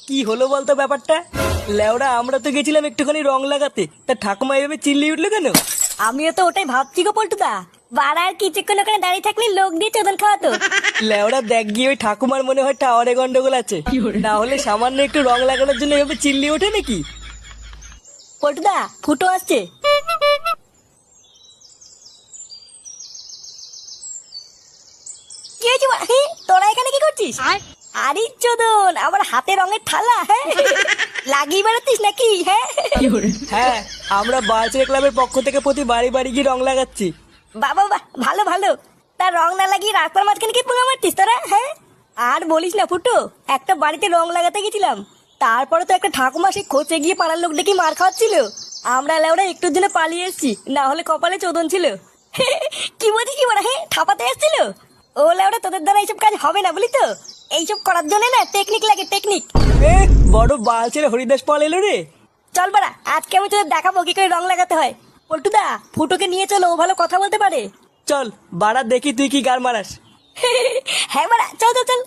কি হলো বলতো ব্যাপারটা? লেওড়া আমরা তো গেছিলাম একটুখানি রং লাগাতে, তা ঠাকুমা এভাবে চিল্লিয়ে উঠলো কেন? আমিও তো ওটাই ভাবছি গো পল্টুদা। বাড়া আর কিছুক্ষণ ওখানে দাঁড়িয়ে থাকলে লোক দিয়ে চোদন খাওয়াতো। লেওড়া দেখ গিয়ে ওই ঠাকুমার মনে হয় টাওয়ারে গন্ডগোল আছে, না হলে সামান্য একটু রং লাগানোর জন্য এভাবে চিল্লিয়ে ওঠে নাকি? পল্টুদা, ফুটো আসছে। কি হয়েছে বাড়া? তোরা এখানে কি করছিস? আরে চোদন, আমার হাতে রঙের থালা, হ্যাঁ লাগিয়ে বেড়াচ্ছিস নাকি? হ্যাঁ হ্যাঁ, আমরা বালচের ক্লাবের পক্ষ থেকে প্রতি বাড়ি বাড়ি গিয়ে রং লাগাচ্ছি। বাবা বাহ, ভালো ভালো। তার রং না লাগিয়ে রাস্তার মাঝখানে কি পোঙা মারতিস তোরা? হ্যাঁ আর বলিস না ফুটো, একটা বাড়িতে রং লাগাতে গেছিলাম, তারপরে তো একটা ঠাকুমা সে খোঁচে গিয়ে পাড়ার লোক ডেকে মার খাওয়াচ্ছিল। আমরা লেওড়া একটুর জন্য পালিয়ে এসেছি, না হলে কপালে চোদন ছিল। কি বলছিস কি বড়? হ্যাঁ থাপাতে এসেছিল। ও লেওড়া, তোদের দ্বারা এইসব কাজ হবে না বলি তো। এইসব করার জন্য না টেকনিক লাগে, টেকনিক। এ বড় বালচের হরিদাস পাল এলো রে। চল বাড়া, আজকে আমি তোদের দেখাবো কি করে রং লাগাতে হয়। পল্টুদা, ফুটোকে নিয়ে চলো, ও ভালো কথা বলতে পারে। চল বাড়া দেখি তুই কি গার মারাস। হ্যাঁ বাড়া, চল চল চল।